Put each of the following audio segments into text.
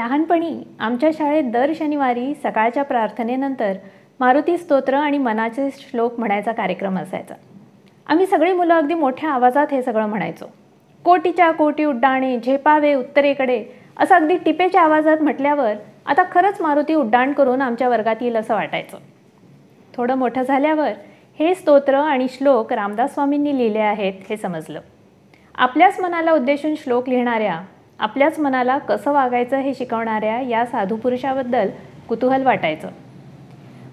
लहानपणी आमच्या शाळेत दर शनिवारी सकाळच्या प्रार्थनेनंतर मारुती स्तोत्र आणि मनाचे श्लोक म्हणायचा कार्यक्रम असायचा. आम्ही सगळी मुलं अगदी मोठ्या आवाजात हे सगळं म्हणायचो. कोटीच्या कोटी उड्डाणे झेपावे उत्तरेकडे असं अगदी टिपेच्या आवाजात म्हटल्यावर आता खरंच मारुती उड्डाण करून आमच्या वर्गात येईल असं वाटायचं. थोडं मोठं झाल्यावर हे स्तोत्र आणि श्लोक रामदास स्वामींनी लिहिले आहेत हे समजलं. आपल्याच मनाला उद्देशून श्लोक लिहिणाऱ्या, आपल्याच मनाला कसं वागायचं हे शिकवणाऱ्या या साधुपुरुषाबद्दल कुतूहल वाटायचं.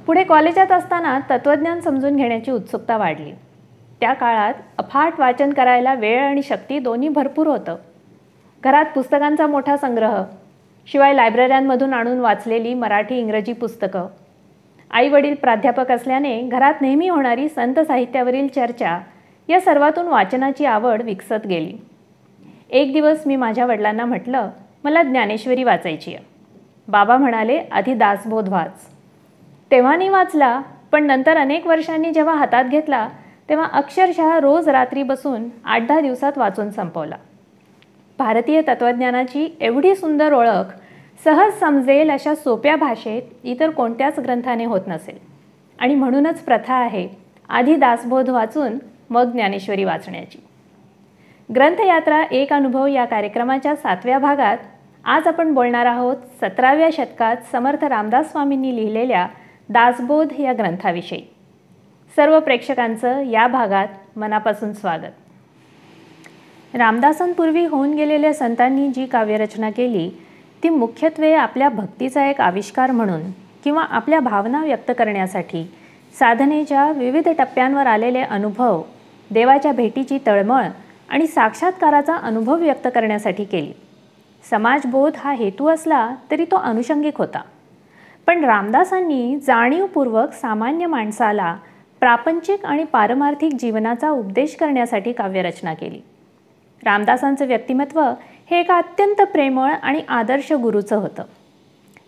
पुढे कॉलेजात असताना तत्त्वज्ञान समजून घेण्याची उत्सुकता वाढली. त्या काळात अफाट वाचन करायला वेळ आणि शक्ती दोन्ही भरपूर होतं. घरात पुस्तकांचा मोठा संग्रह, शिवाय लायब्रऱ्यांमधून आणून वाचलेली मराठी इंग्रजी पुस्तकं. आई वडील प्राध्यापक असल्याने घरात नेहमी होणारी संत साहित्यावरील चर्चा या सर्वातून वाचनाची आवड विकसत गेली. एक दिवस मी माझ्या वडिलांना म्हटलं, मला ज्ञानेश्वरी वाचायची आहे. बाबा म्हणाले, आधी दासबोध वाच. तेव्हा नाही वाचला, पण नंतर अनेक वर्षांनी जेव्हा हातात घेतला तेव्हा अक्षरशः रोज रात्री बसून 8-10 दिवसात वाचून संपवला. भारतीय तत्त्वज्ञानाची एवढी सुंदर ओळख सहज समजेल अशा सोप्या भाषेत इतर कोणत्याच ग्रंथाने होत नसेल. आणि म्हणूनच प्रथा आहे आधी दासबोध वाचून मग ज्ञानेश्वरी वाचण्याची. ग्रंथयात्रा एक अनुभव या कार्यक्रमाच्या 7व्या भागात आज आपण बोलणार आहोत 17व्या शतकात समर्थ रामदास स्वामींनी लिहिलेल्या दासबोध या ग्रंथाविषयी. सर्व प्रेक्षकांचं या भागात मनापासून स्वागत. रामदासांपूर्वी होऊन गेलेल्या संतांनी जी काव्यरचना केली ती मुख्यत्वे आपल्या भक्तीचा एक आविष्कार म्हणून किंवा आपल्या भावना व्यक्त करण्यासाठी साधनेच्या विविध टप्प्यांवर आलेले अनुभव, देवाच्या भेटीची तळमळ आणि साक्षात्काराचा अनुभव व्यक्त करण्यासाठी केली. समाजबोध हा हेतू असला तरी तो अनुषंगिक होता. पण रामदासांनी जाणीवपूर्वक सामान्य माणसाला प्रापंचिक आणि पारमार्थिक जीवनाचा उपदेश करण्यासाठी काव्यरचना केली. रामदासांचं व्यक्तिमत्व हे एका अत्यंत प्रेमळ आणि आदर्श गुरूचं होतं.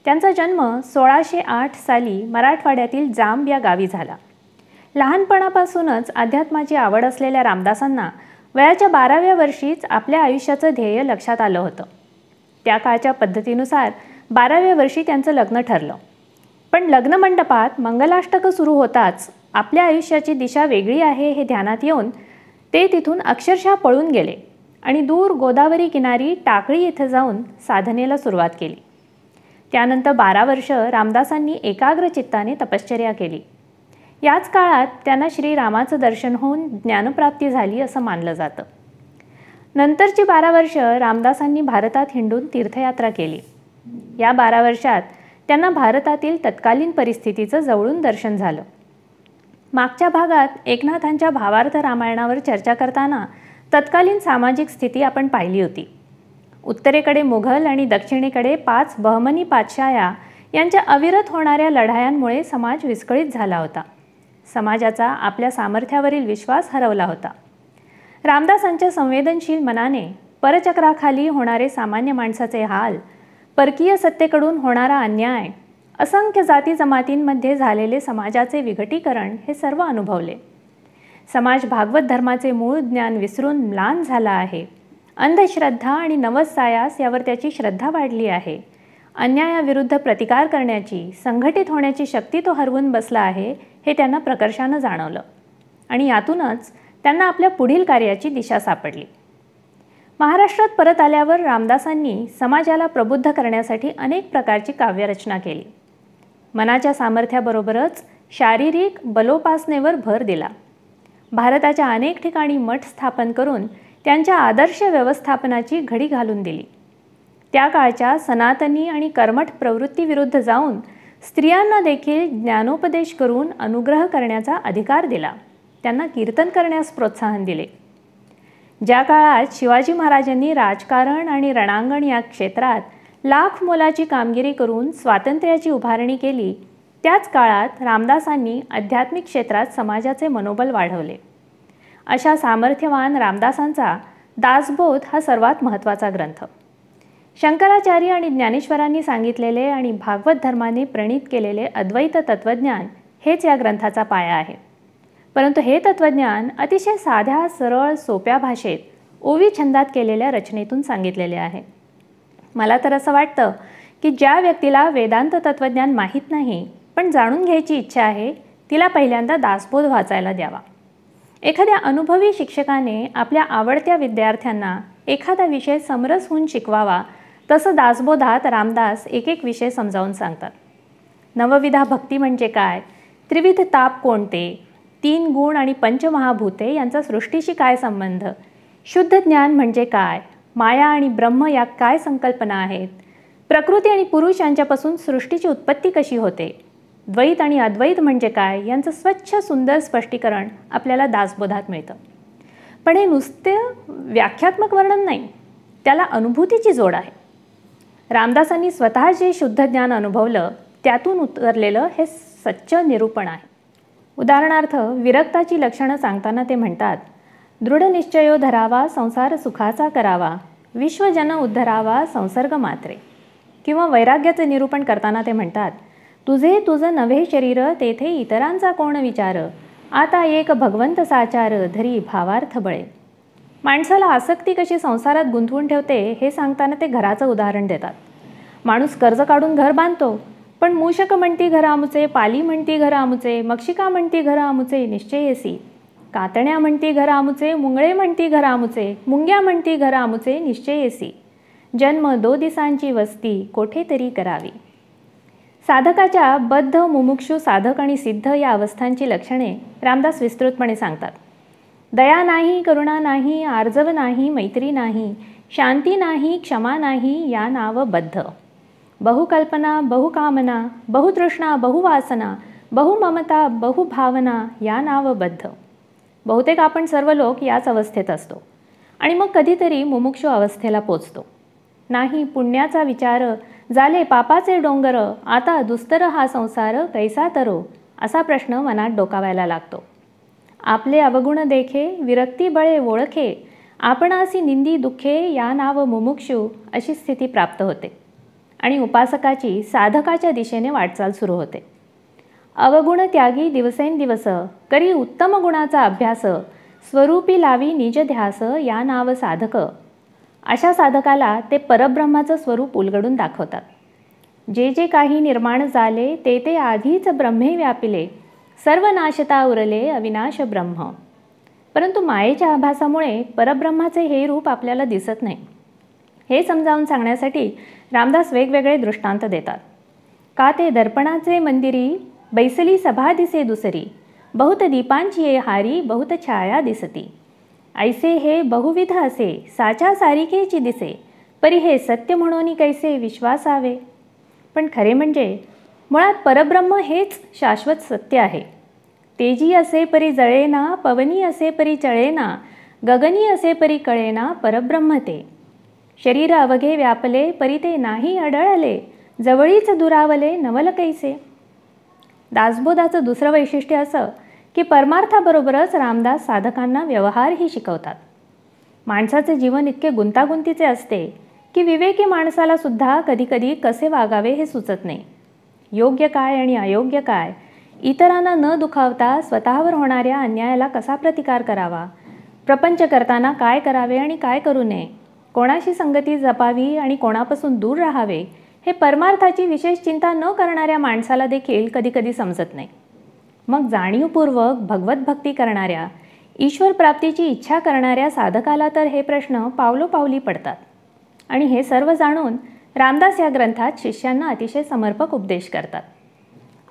त्यांचा जन्म 1608 साली मराठवाड्यातील जांब या गावी झाला. लहानपणापासूनच अध्यात्माची आवड असलेल्या रामदासांना वयाच्या 12व्या वर्षीच आपल्या आयुष्याचं ध्येय लक्षात आलं होतं. त्या काळच्या पद्धतीनुसार 12व्या वर्षी त्यांचं लग्न ठरलं. पण लग्नमंडपात मंगलाष्टकं सुरू होताच आपल्या आयुष्याची दिशा वेगळी आहे हे ध्यानात येऊन ते तिथून अक्षरशः पळून गेले आणि दूर गोदावरी किनारी टाकळी इथं जाऊन साधनेला सुरुवात केली. त्यानंतर 12 वर्ष रामदासांनी एकाग्र चित्ताने तपश्चर्या केली. याच काळात त्यांना श्रीरामाचं दर्शन होऊन ज्ञानप्राप्ती झाली असं मानलं जातं. नंतरची 12 वर्ष रामदासांनी भारतात हिंडून तीर्थयात्रा केली. या 12 वर्षात त्यांना भारतातील तत्कालीन परिस्थितीचं जवळून दर्शन झालं. मागच्या भागात एकनाथांच्या भावार्थ रामायणावर चर्चा करताना तत्कालीन सामाजिक स्थिती आपण पाहिली होती. उत्तरेकडे मुघल आणि दक्षिणेकडे 5 बहमनी पातशाया यांच्या अविरत होणाऱ्या लढायांमुळे समाज विस्कळीत झाला होता. समाजाचा आपल्या सामर्थ्यावरील विश्वास हरवला होता. रामदासांच्या संवेदनशील मनाने परचक्राखाली होणारे सामान्य माणसाचे हाल, परकीय सत्तेकडून होणारा अन्याय, असंख्य जाती जमातींमध्ये झालेले समाजाचे विघटीकरण हे सर्व अनुभवले. समाज भागवत धर्माचे मूळ ज्ञान विसरून म्लान झाला आहे. अंधश्रद्धा आणि नवस सायास यावर त्याची श्रद्धा वाढली आहे. अन्यायाविरुद्ध प्रतिकार करण्याची, संघटित होण्याची शक्ती तो हरवून बसला आहे हे त्यांना प्रकर्षानं जाणवलं आणि यातूनच त्यांना आपल्या पुढील कार्याची दिशा सापडली. महाराष्ट्रात परत आल्यावर रामदासांनी समाजाला प्रबुद्ध करण्यासाठी अनेक प्रकारची काव्यरचना केली. मनाच्या सामर्थ्याबरोबरच शारीरिक बलोपासनेवर भर दिला. भारताच्या अनेक ठिकाणी मठ स्थापन करून त्यांच्या आदर्श व्यवस्थापनाची घडी घालून दिली. त्या काळच्या सनातनी आणि कर्मठ प्रवृत्तीविरुद्ध जाऊन स्त्रियांना देखील ज्ञानोपदेश करून अनुग्रह करण्याचा अधिकार दिला. त्यांना कीर्तन करण्यास प्रोत्साहन दिले. ज्या काळात शिवाजी महाराजांनी राजकारण आणि रणांगण या क्षेत्रात लाख मोलाची कामगिरी करून स्वातंत्र्याची उभारणी केली, त्याच काळात रामदासांनी आध्यात्मिक क्षेत्रात समाजाचे मनोबल वाढवले. अशा सामर्थ्यवान रामदासांचा दासबोध हा सर्वात महत्त्वाचा ग्रंथ. शंकराचार्य आणि ज्ञानेश्वरांनी सांगितलेले आणि भागवत धर्माने प्रणीत केलेले अद्वैत तत्त्वज्ञान हेच या ग्रंथाचा पाया आहे. परंतु हे तत्त्वज्ञान अतिशय साध्या, सरळ, सोप्या भाषेत ओवी छंदात केलेल्या रचनेतून सांगितलेले आहे. मला तर असं वाटतं की ज्या व्यक्तीला वेदांत तत्त्वज्ञान माहीत नाही पण जाणून घ्यायची इच्छा आहे, तिला पहिल्यांदा दासबोध वाचायला द्यावा. एखाद्या अनुभवी शिक्षकाने आपल्या आवडत्या विद्यार्थ्यांना एखादा विषय समरस होऊन शिकवावा, तसं दासबोधात रामदास एक एक विषय समजावून सांगतात. नवविधा भक्ती म्हणजे काय, त्रिविध ताप कोणते, 3 गुण आणि पंचमहाभूते यांचा सृष्टीशी काय संबंध, शुद्ध ज्ञान म्हणजे काय, माया आणि ब्रह्म या काय संकल्पना आहेत, प्रकृती आणि पुरुष यांच्यापासून सृष्टीची उत्पत्ती कशी होते, द्वैत आणि अद्वैत म्हणजे काय यांचं स्वच्छ सुंदर स्पष्टीकरण आपल्याला दासबोधात मिळतं. पण हे नुसते व्याख्यात्मक वर्णन नाही, त्याला अनुभूतीची जोड आहे. रामदासांनी स्वतः जे शुद्ध ज्ञान अनुभवलं त्यातून उतरलेलं हे सच्च निरूपण आहे. उदाहरणार्थ विरक्ताची लक्षणं सांगताना ते म्हणतात, दृढ निश्चयो धरावा संसार सुखाचा करावा, विश्वजन उद्धरावा संसर्ग मात्रे. किंवा वैराग्याचे निरूपण करताना ते म्हणतात, तुझे तुझं नव्हे शरीर तेथे इतरांचा कोण विचार, आता एक भगवंत साचार धरी भावार्थ बळे. माणसाला आसक्ती कशी संसारात गुंतवून ठेवते हे सांगताना ते घराचं उदाहरण देतात. माणूस कर्ज काढून घर बांधतो, पण मूषक म्हणती घर आमुचे, पाली म्हणती घर आमुचे, मक्षिका म्हणती घर आमुचे निश्चयेसी, कातण्या म्हणती घर आमुचे, मुंगळे म्हणती घर आमुचे, मुंग्या म्हणती घर आमुचे निश्चयेसी, जन्म 2 दिसांची वस्ती कोठेतरी करावी. साधकाच्या बद्ध, मुमुक्षु, साधक आणि सिद्ध या अवस्थांची लक्षणे रामदास विस्तृतपणे सांगतात. दया नाही, करुणा नाही, आर्जव नाही, मैत्री नाही, शांती नाही, क्षमा नाही, या नाव बद्ध. बहुकल्पना, बहुकामना, बहुतृष्णा, बहुवासना, बहुममता, बहुभावना, या नाव बद्ध. बहुतेक आपण सर्व लोक याच अवस्थेत असतो आणि मग कधीतरी मुमुक्षु अवस्थेला पोचतो. नाही पुण्याचा विचार, झाले पापाचे डोंगर, आता दुस्तर हा संसार कैसा तरो, असा प्रश्न मनात डोकावायला लागतो. आपले अवगुण देखे, विरक्ती बळे ओळखे, आपणासी निंदी दुःखे, या नाव मुमुक्षु, अशी स्थिती प्राप्त होते आणि उपासकाची साधकाच्या दिशेने वाटचाल सुरू होते. अवगुण त्यागी दिवसेंदिवस, करी उत्तम गुणाचा अभ्यास, स्वरूपी लावी निज ध्यास, या नाव साधक. अशा साधकाला ते परब्रह्माचं स्वरूप उलगडून दाखवतात. जे जे काही निर्माण झाले ते ते आधीच ब्रह्मे व्यापिले, सर्व नाशता उरले अविनाश ब्रह्म. परंतु मायेच्या आभासामुळे परब्रह्माचे हे रूप आपल्याला दिसत नाही. हे समजावून सांगण्यासाठी रामदास वेगवेगळे दृष्टांत देतात. का ते दर्पणाचे मंदिरी, बैसली सभा दिसे दुसरी, बहुत दीपांची ये हारी, बहुत छाया दिसती, ऐसे हे बहुविध असे, साच्या सारिकेची दिसे, परी हे सत्य म्हणून कैसे विश्वासावे. पण खरे म्हणजे मुळात परब्रह्म हेच शाश्वत सत्य आहे. तेजी असे परी जळेना, पवनी असे परी चळेना, गगनी असे परी कळेना, परब्रह्म ते. शरीर अवघे व्यापले, परी ते नाही आढळले, जवळीच दुरावले नवल कैसे. दासबोधाचं दुसरं वैशिष्ट्य असं की परमार्थाबरोबरच रामदास साधकांना व्यवहारही शिकवतात. माणसाचे जीवन इतके गुंतागुंतीचे असते की विवेकी माणसाला सुद्धा कधीकधी कसे वागावे हे सुचत नाही. योग्य काय आणि अयोग्य काय, इतरांना न दुखावता स्वतःवर होणाऱ्या अन्यायाला कसा प्रतिकार करावा, प्रपंच करताना काय करावे आणि काय करू नये, कोणाशी संगती जपावी आणि कोणापासून दूर राहावे, हे परमार्थाची विशेष चिंता न करणाऱ्या माणसाला देखील कधीकधी समजत नाही. मग जाणीवपूर्वक भगवत भक्ती करणाऱ्या, ईश्वर प्राप्तीची इच्छा करणाऱ्या साधकाला तर हे प्रश्न पावलोपावली पडतात. आणि हे सर्व जाणून रामदास या ग्रंथात शिष्यांना अतिशय समर्पक उपदेश करतात.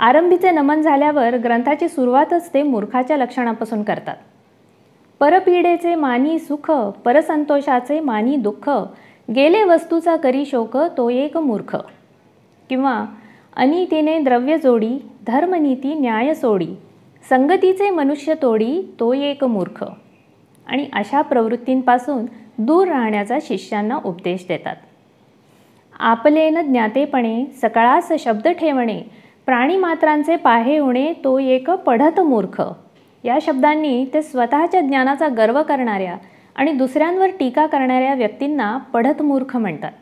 आरंभीचे नमन झाल्यावर ग्रंथाची सुरुवातच ते मूर्खाच्या लक्षणापासून करतात. परपीडेचे मानी सुख, परसंतोषाचे मानी दुःख, गेले वस्तूचा करी शोक, तो एक मूर्ख. किंवा अनितीने द्रव्य जोडी, धर्मनीती न्याय सोडी, संगतीचे मनुष्य तोडी, तो एक मूर्ख. आणि अशा प्रवृत्तींपासून दूर राहण्याचा शिष्यांना उपदेश देतात. आपलेन ज्ञातेपणे सकळास शब्द ठेवणे, प्राणीमात्रांचे पाहे होणे, तो एक पढत मूर्ख. या शब्दांनी ते स्वतःच्या ज्ञानाचा गर्व करणाऱ्या आणि दुसऱ्यांवर टीका करणाऱ्या व्यक्तींना पढत मूर्ख म्हणतात.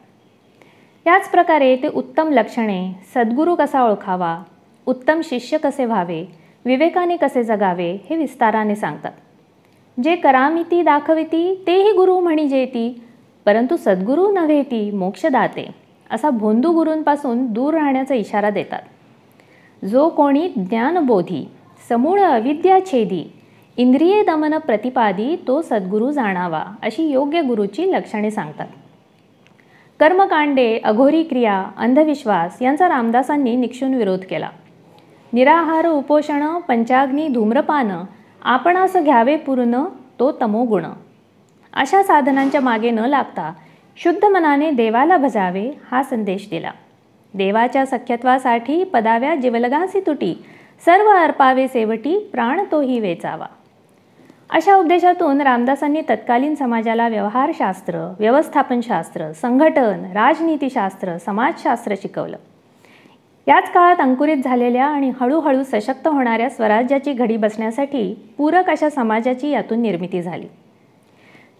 याच प्रकारे ते उत्तम लक्षणे, सद्गुरू कसा ओळखावा, उत्तम शिष्य कसे व्हावे, विवेकाने कसे जगावे हे विस्ताराने सांगतात. जे करामिती दाखविती तेही गुरु म्हणिजेती, परंतु सद्गुरू नव्हेती मोक्षदाते, असा भोंदू गुरूंपासून दूर राहण्याचा इशारा देतात. जो कोणी ज्ञानबोधी समूळ अविद्याछेदी इंद्रिये दमन प्रतिपादी तो सद्गुरू जाणावा, अशी योग्य गुरुची लक्षणे सांगतात. कर्मकांडे, अघोरी क्रिया, अंधविश्वास यांचा रामदासांनी निक्षून विरोध केला. निराहार, उपोषण, पंचाग्नी, धूम्रपान आपणास घ्यावे पूर्ण तो तमोगुण, अशा साधनांच्या मागे न लागता शुद्ध मनाने देवाला भजावे हा संदेश दिला. देवाच्या सख्यत्वासाठी पदाव्या जिवलगासी तुटी सर्व अर्पावे सेवटी प्राण तोही वेचावा. अशा उद्देशातून रामदासांनी तत्कालीन समाजाला व्यवहारशास्त्र, व्यवस्थापनशास्त्र, संघटन, राजनीतीशास्त्र, समाजशास्त्र शिकवलं. याच काळात अंकुरित झालेल्या आणि हळूहळू सशक्त होणाऱ्या स्वराज्याची घडी बसण्यासाठी पूरक अशा समाजाची यातून निर्मिती झाली.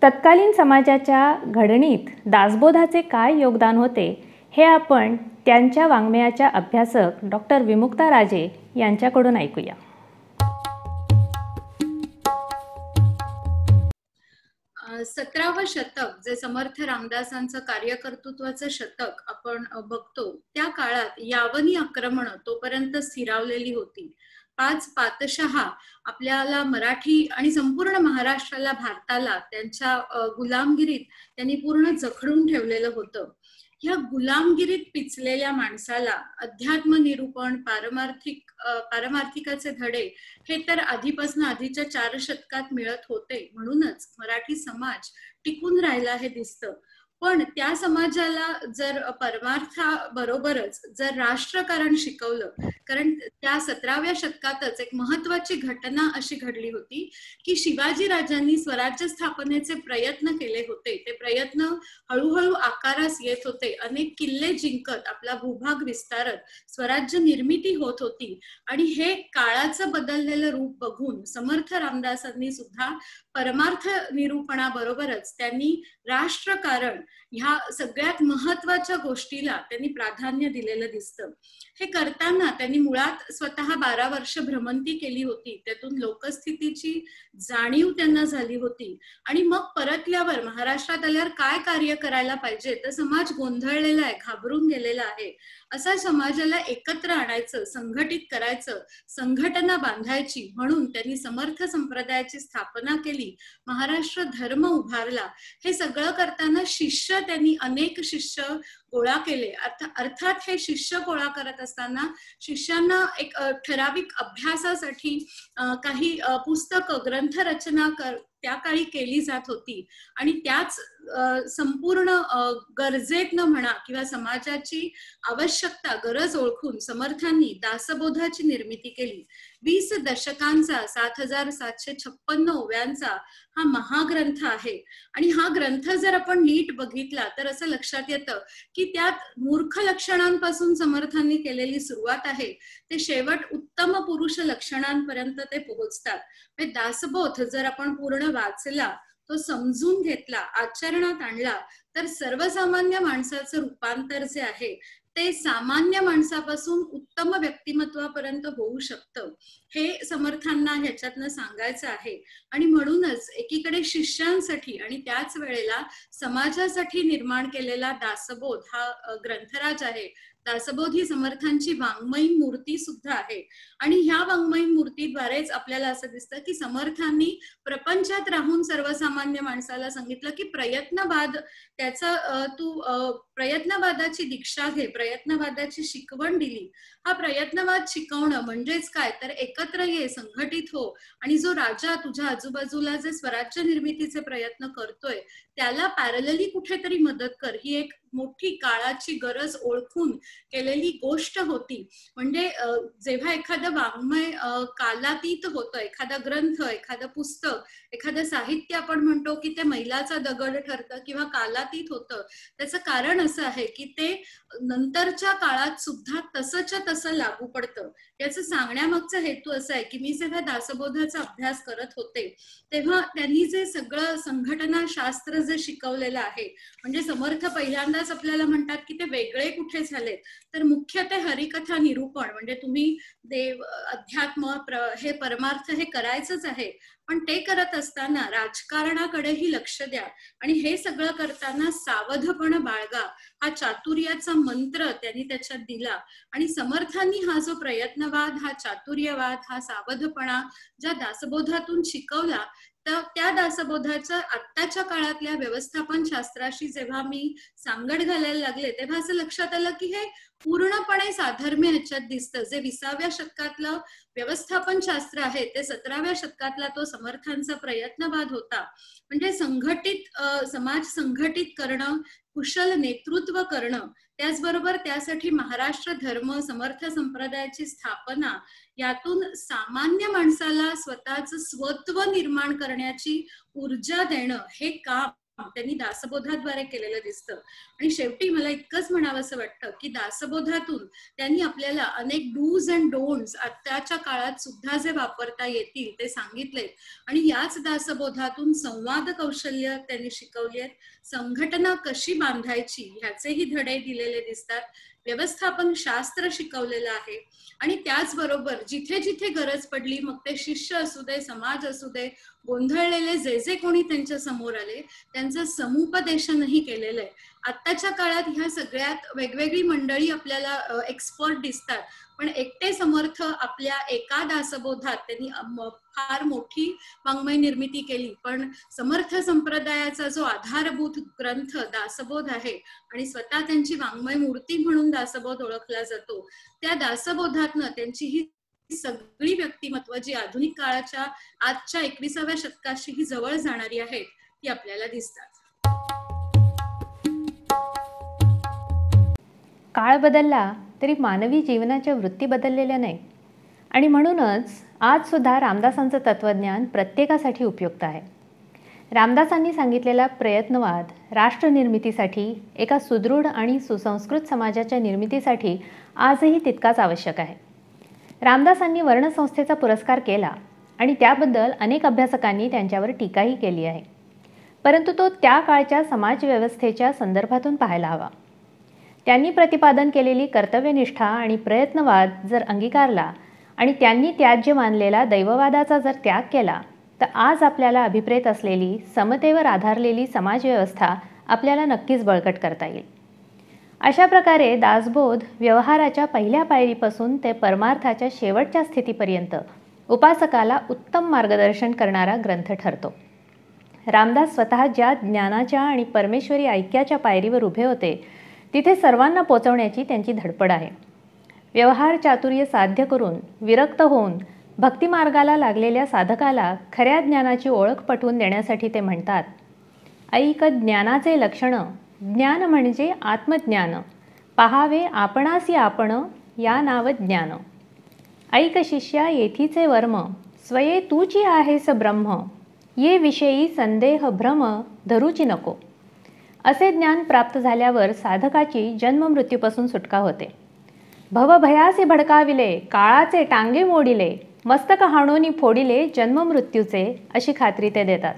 तत्कालीन समाजाच्या घडणीत दासबोधाचे काय योगदान होते हे आपण त्यांच्या वाङ्मयाच्या अभ्यासक डॉक्टर विमुक्ता राजे यांच्याकडून ऐकूया. 17वं शतक जे समर्थ रामदासांचं कार्यकर्तृत्वाचं शतक आपण बघतो, त्या काळात यावनी आक्रमण तोपर्यंत स्थिरावलेली होती. 5 पातशहा आपल्याला मराठी आणि संपूर्ण महाराष्ट्राला, भारताला त्यांच्या गुलामगिरीत त्यांनी पूर्ण जखडून ठेवलेलं होतं. ह्या गुलामगिरीत पिचलेल्या माणसाला अध्यात्म निरूपण, पारमार्थिकाचे धडे हे तर आधीच्या 4 शतकात मिळत होते. म्हणूनच मराठी समाज टिकून राहिला हे दिसतं. पण त्या समाजाला जर परमार्थाबरोबरच जर राष्ट्रकारण शिकवलं, कारण त्या 17व्या शतकातच एक महत्वाची घटना अशी घडली होती की शिवाजी राजांनी स्वराज्य स्थापनेचे प्रयत्न केले होते. ते प्रयत्न हळूहळू आकारास येत होते. अनेक किल्ले जिंकत, आपला भूभाग विस्तारत स्वराज्य निर्मिती होत होती. आणि हे काळाचं बदललेलं रूप बघून समर्थ रामदासांनी सुद्धा परमार्थ निरूपणाबरोबरच त्यांनी राष्ट्रकारण ह्या सगळ्यात महत्वाच्या गोष्टीला त्यांनी प्राधान्य दिलेलं दिसतं. हे करताना त्यांनी मुळात स्वतः 12 वर्ष भ्रमंती केली होती. त्यातून लोकस्थितीची जाणीव त्यांना झाली होती. आणि मग परतल्यावर महाराष्ट्रात आल्यावर काय कार्य करायला पाहिजे, तर समाज गोंधळलेला आहे, घाबरून गेलेला आहे. असा समाजाला एकत्र आणायचं, संघटित करायचं, संघटना बांधायची म्हणून त्यांनी समर्थ संप्रदायाची स्थापना केली, महाराष्ट्र धर्म उभारला. हे सगळं करताना त्यांनी अनेक शिष्य गोळा केले. अर्थात हे शिष्य गोळा करत असताना शिष्यांना एक ठराविक अभ्यासासाठी काही पुस्तक, ग्रंथ रचना त्या काळी केली जात होती. आणि त्याच संपूर्ण गरजेतनं म्हणा किंवा समाजाची आवश्यकता, गरज ओळखून समर्थांनी दासबोधाची निर्मिती केली. 20 दशकांचा 7756 ओव्यांचा हा महाग्रंथ आहे. आणि हा ग्रंथ जर आपण नीट बघितला तर असं लक्षात येतं की त्यात मूर्ख लक्षणांपासून समर्थांनी केलेली सुरुवात आहे, ते शेवट उत्तम पुरुष लक्षणांपर्यंत ते पोहोचतात. दासबोध जर आपण पूर्ण वाचला, तो समजून घेतला, आचरणात आणला, तर सर्वसामान्य माणसाचं रूपांतर जे आहे ते सामान्य माणसापासून उत्तम व्यक्तिमत्वापर्यंत होऊ शकतं. हे समर्थांना ह्याच्यातनं सांगायचं आहे. आणि म्हणूनच एकीकडे शिष्यांसाठी आणि त्याच वेळेला समाजासाठी निर्माण केलेला दासबोध हा ग्रंथराज आहे. दासबोध ही समर्थांची वाङ्मयीन मूर्ती सुद्धा आहे. आणि ह्या वाङ्मयीन मूर्तीद्वारेच आपल्याला असं दिसतं की समर्थांनी प्रपंचात राहून सर्वसामान्य माणसाला सांगितलं की प्रयत्नवाद, त्याचा तू प्रयत्नवादाची दीक्षा घे, प्रयत्नवादाची शिकवण दिली. हा प्रयत्नवाद शिकवणं म्हणजेच काय, तर एकत्र ये, संघटित हो, आणि जो राजा तुझ्या आजूबाजूला जे स्वराज्य निर्मितीचे प्रयत्न करतोय त्याला पॅरलली कुठेतरी मदत कर. ही एक मोठी काळाची गरज ओळखून केलेली गोष्ट होती. म्हणजे जेव्हा एखादं वाङ्मय कालातीत होतं, एखादा ग्रंथ, एखादं पुस्तक, एखादं साहित्य आपण म्हणतो की ते मैलाचा दगड ठरतं किंवा कालातीत होतं, त्याचं कारण असं आहे की ते नंतरच्या काळात सुद्धा तसंच्या तसं लागू पडतं. याचं सांगण्यामागचा हेतू असा आहे की मी जेव्हा दासबोधाचा अभ्यास करत होते तेव्हा त्यांनी जे सगळं संघटना शास्त्र जे शिकवलेलं आहे, म्हणजे समर्थ पहिल्यांदा दासबोधाच आपल्याला म्हणतात की ते वेगळे कुठे झालेत, तर मुख्य ते हरिकथा निरूपण, म्हणजे तुम्ही देव, अध्यात्म, हे परमार्थ हे करायचंच आहे, पण ते करत असताना राजकारणाकडेही लक्ष द्या आणि हे सगळं करताना सावधपण बाळगा, हा चातुर्याचा मंत्र त्यांनी त्याच्यात दिला. आणि समर्थांनी हा जो प्रयत्नवाद, हा चातुर्यवाद, हा सावधपणा ज्या दासबोधातून शिकवला, तर त्या दासबोधाच्या आत्ताच्या काळातल्या व्यवस्थापन शास्त्राशी जेव्हा मी सांगड घालायला लागले, तेव्हा असं लक्षात आलं की हे पूर्णपणे साधर्म्य ह्याच्यात दिसतं. जे 20व्या शतकातलं व्यवस्थापन शास्त्र आहे ते 17व्या शतकातला तो समर्थांचा प्रयत्नवाद होता. म्हणजे संघटित समाज संघटित करणं, कुशल नेतृत्व करणं, त्याचबरोबर त्यासाठी महाराष्ट्र धर्म समर्थ संप्रदायाची स्थापना, यातून सामान्य माणसाला स्वतःचं स्वत्व निर्माण करण्याची ऊर्जा देणं, हे काम त्यांनी दासबोधाद्वारे केलेलं दिसतं. आणि शेवटी मला इतकंच म्हणावंसं वाटतं की दासबोधातून त्यांनी आपल्याला अनेक डूज अँड डोंट्स आत्ताच्या काळात सुद्धा जे वापरता येतील ते सांगितलेत. आणि याच दासबोधातून संवाद कौशल्य त्यांनी शिकवली आहेत, संघटना कशी बांधायची ह्याचेही धडे दिलेले दिसतात, व्यवस्थापन शास्त्र शिकवलेलं आहे. आणि त्याचबरोबर जिथे जिथे गरज पडली, मग ते शिष्य असू दे, समाज असू दे, गोंधळलेले जे जे कोणी त्यांच्या समोर आले, त्यांचं समुपदेशनही केलेलं आहे. आत्ताच्या काळात ह्या सगळ्यात वेगवेगळी मंडळी आपल्याला एक्सपर्ट दिसतात, पण एकटे समर्थ आपल्या एका दासबोधात त्यांनी फार मोठी वाङ्मय निर्मिती केली. पण समर्थ संप्रदायाचा जो आधारभूत ग्रंथ दासबोध आहे आणि स्वतः त्यांची वाङ्मय मूर्ती म्हणून दासबोध ओळखला जातो, त्या दासबोधातनं त्यांची ही सगळी व्यक्तिमत्व जी आधुनिक काळाच्या आजच्या 21व्या शतकाशीही जवळ जाणारी आहेत, ती आपल्याला दिसतात. काळ बदलला तरी मानवी जीवनाच्या वृत्ती बदललेल्या नाही. आणि म्हणूनच आज सुद्धा रामदासांचं तत्त्वज्ञान प्रत्येकासाठी उपयुक्त आहे. रामदासांनी सांगितलेला प्रयत्नवाद राष्ट्रनिर्मितीसाठी, एका सुदृढ आणि सुसंस्कृत समाजाच्या निर्मितीसाठी आजही तितकाच आवश्यक आहे. रामदासांनी वर्णसंस्थेचा पुरस्कार केला आणि त्याबद्दल अनेक अभ्यासकांनी त्यांच्यावर टीकाही केली आहे. परंतु तो त्या काळच्या समाजव्यवस्थेच्या संदर्भातून पाहायला हवा. त्यांनी प्रतिपादन केलेली कर्तव्यनिष्ठा आणि प्रयत्नवाद जर अंगीकारला आणि त्यांनी त्याज्य मानलेला दैववादाचा जर त्याग केला, तर आज आपल्याला अभिप्रेत असलेली समतेवर आधारलेली समाजव्यवस्था आपल्याला नक्कीच बळकट करता येईल. अशा प्रकारे दासबोध व्यवहाराच्या पहिल्या पायरीपासून ते परमार्थाच्या शेवटच्या स्थितीपर्यंत उपासकाला उत्तम मार्गदर्शन करणारा ग्रंथ ठरतो. रामदास स्वतः ज्या ज्ञानाच्या आणि परमेश्वरी ऐक्याच्या पायरीवर उभे होते, तिथे सर्वांना पोचवण्याची त्यांची धडपड आहे. व्यवहार चातुर्य साध्य करून विरक्त होऊन भक्तिमार्गाला लागलेल्या साधकाला खऱ्या ज्ञानाची ओळख पटवून देण्यासाठी ते म्हणतात, ऐक ज्ञानाचे लक्षण, ज्ञान म्हणजे आत्मज्ञान, पहावे आपणासी आपण, या नाव ज्ञान. ऐक शिष्या येथीचे वर्म, स्वये तूची आहेस ब्रह्म, ये विषयी संदेह भ्रम धरूची नको. असे ज्ञान प्राप्त झाल्यावर साधकाची जन्ममृत्यूपासून सुटका होते. भवभयासी भडकाविले, काळाचे टांगे मोडिले, मस्तक हाणोनी फोडिले जन्ममृत्यूचे, अशी खात्री ते देतात.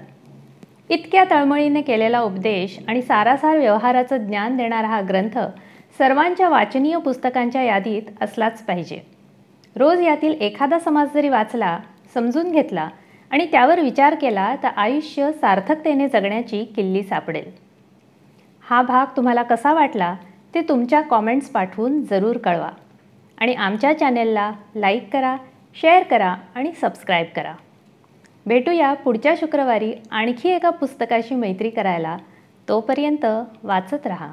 इतक्या तळमळीने केलेला उपदेश आणि सारासार व्यवहाराचं ज्ञान देणारा हा ग्रंथ सर्वांच्या वाचनीय पुस्तकांच्या यादीत असलाच पाहिजे. रोज यातील एखादा समास जरी वाचला, समजून घेतला आणि त्यावर विचार केला, तर आयुष्य सार्थकतेने जगण्याची किल्ली सापडेल. हा भाग तुम्हाला कसा वाटला ते तुमच्या कॉमेंट्स पाठवून जरूर कळवा. आणि आमच्या चॅनेलला लाईक करा, शेअर करा आणि सबस्क्राईब करा. भेटूया पुढच्या शुक्रवारी आणखी एका पुस्तकाशी मैत्री करायला. तोपर्यंत वाचत रहा.